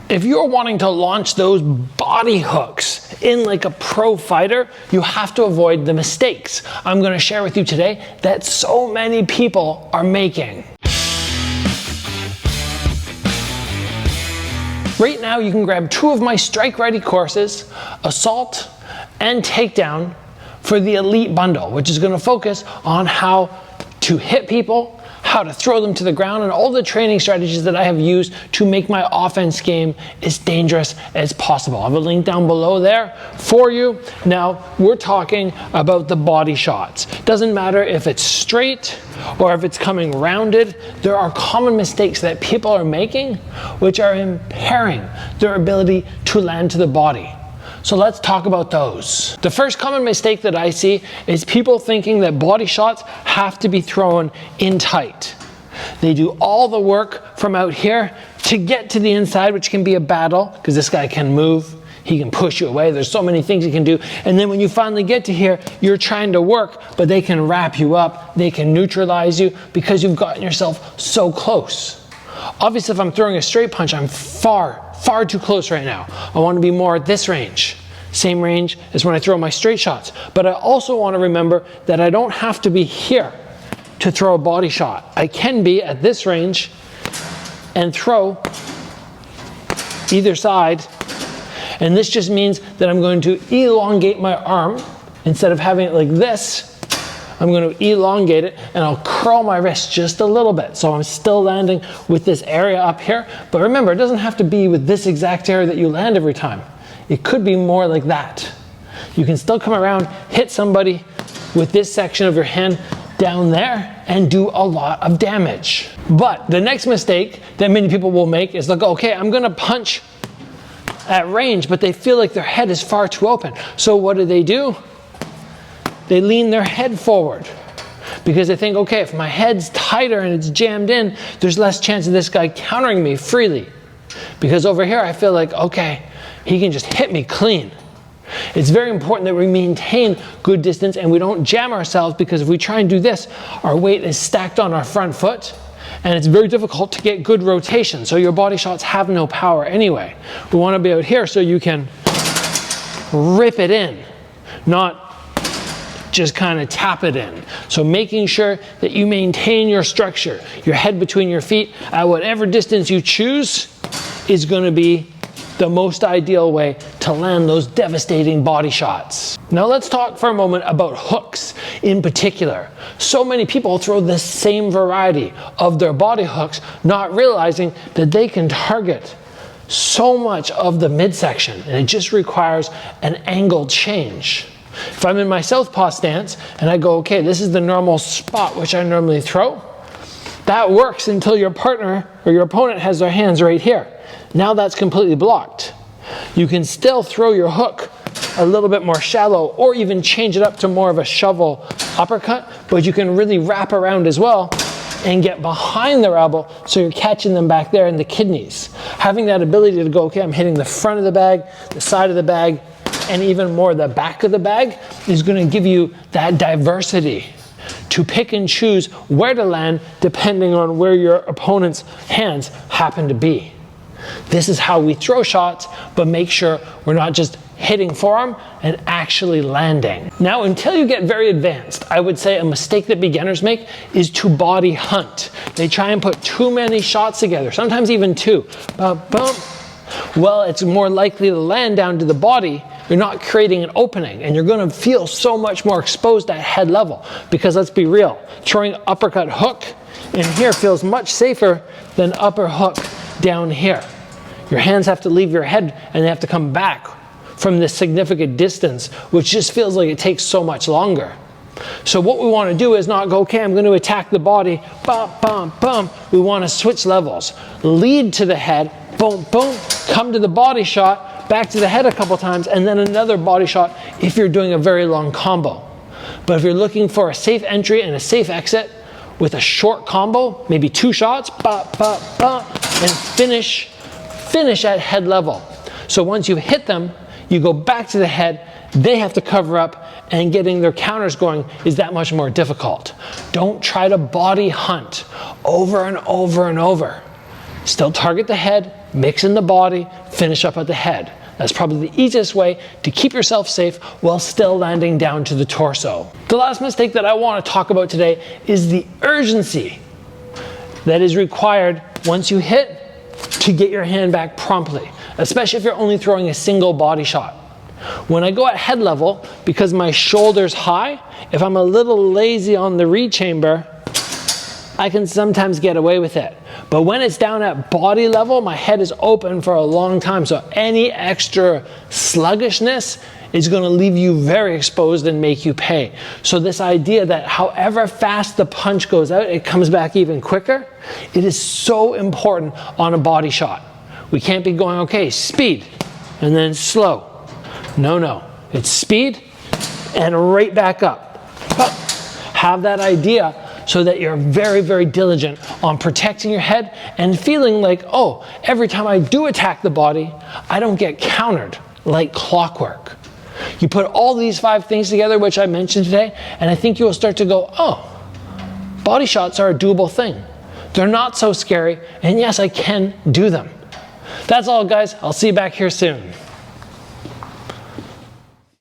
If you're wanting to launch those body hooks in like a pro fighter, you have to avoid the mistakes I'm going to share with you today that so many people are making. Right now you can grab 2 of my Strike Ready courses, Assault and Takedown, for the Elite Bundle, which is going to focus on how to hit people, how to throw them to the ground, and all the training strategies that I have used to make my offense game as dangerous as possible. I have a link down below there for you. Now, we're talking about the body shots. Doesn't matter if it's straight or if it's coming rounded, there are common mistakes that people are making which are impairing their ability to land to the body. So let's talk about those. The first common mistake that I see is people thinking that body shots have to be thrown in tight. They do all the work from out here to get to the inside, which can be a battle because this guy can move, he can push you away, there's so many things he can do. And then when you finally get to here, you're trying to work, but they can wrap you up, they can neutralize you because you've gotten yourself so close. Obviously, if I'm throwing a straight punch, I'm far too close right now. I want to be more at this range. Same range as when I throw my straight shots. But I also want to remember that I don't have to be here to throw a body shot. I can be at this range and throw either side. And this just means that I'm going to elongate my arm. Instead of having it like this, I'm going to elongate it and I'll curl my wrist just a little bit. So I'm still landing with this area up here. But remember, it doesn't have to be with this exact area that you land every time. It could be more like that. You can still come around, hit somebody with this section of your hand down there and do a lot of damage. But the next mistake that many people will make is they'll go, okay, I'm going to punch at range, but they feel like their head is far too open. So what do? They lean their head forward because they think, okay, if my head's tighter and it's jammed in, there's less chance of this guy countering me freely. Because over here, I feel like, okay, he can just hit me clean. It's very important that we maintain good distance and we don't jam ourselves, because if we try and do this, our weight is stacked on our front foot and it's very difficult to get good rotation. So your body shots have no power anyway. We want to be out here so you can rip it in, not just kind of tap it in. So making sure that you maintain your structure, your head between your feet at whatever distance you choose is going to be the most ideal way to land those devastating body shots. Now let's talk for a moment about hooks in particular. So many people throw the same variety of their body hooks, not realizing that they can target so much of the midsection, and it just requires an angle change. If I'm in my southpaw stance and I go, okay, this is the normal spot which I normally throw, that works until your partner or your opponent has their hands right here. Now that's completely blocked. You can still throw your hook a little bit more shallow or even change it up to more of a shovel uppercut, but you can really wrap around as well and get behind their elbow so you're catching them back there in the kidneys. Having that ability to go, okay, I'm hitting the front of the bag, the side of the bag, and even more the back of the bag is going to give you that diversity to pick and choose where to land depending on where your opponent's hands happen to be. This is how we throw shots, but make sure we're not just hitting forearm and actually landing. Now, until you get very advanced, I would say a mistake that beginners make is to body hunt. They try and put too many shots together, sometimes even 2. Well, it's more likely to land down to the body. You're not creating an opening, and you're going to feel so much more exposed at head level. Because let's be real, throwing uppercut hook in here feels much safer than upper hook down here. Your hands have to leave your head and they have to come back from this significant distance, which just feels like it takes so much longer. So what we want to do is not go, okay, I'm going to attack the body, bum, bum, bum. We want to switch levels. Lead to the head, boom, boom, come to the body shot, back to the head a couple times, and then another body shot if you're doing a very long combo. But if you're looking for a safe entry and a safe exit with a short combo, maybe 2 shots, and finish at head level. So once you've hit them, you go back to the head, they have to cover up, and getting their counters going is that much more difficult. Don't try to body hunt over and over and over. Still target the head, mix in the body, finish up at the head. That's probably the easiest way to keep yourself safe while still landing down to the torso. The last mistake that I want to talk about today is the urgency that is required once you hit to get your hand back promptly, especially if you're only throwing a single body shot. When I go at head level, because my shoulder's high, if I'm a little lazy on the rechamber, I can sometimes get away with it. But when it's down at body level, my head is open for a long time, so any extra sluggishness is going to leave you very exposed and make you pay. So this idea that however fast the punch goes out, it comes back even quicker, it is so important on a body shot. We can't be going, okay, speed, and then slow. No, it's speed and right back up. Have that idea so that you're very, very diligent on protecting your head and feeling like, oh, every time I do attack the body, I don't get countered like clockwork. You put all these 5 things together, which I mentioned today, and I think you'll start to go, oh, body shots are a doable thing. They're not so scary, and yes, I can do them. That's all, guys. I'll see you back here soon.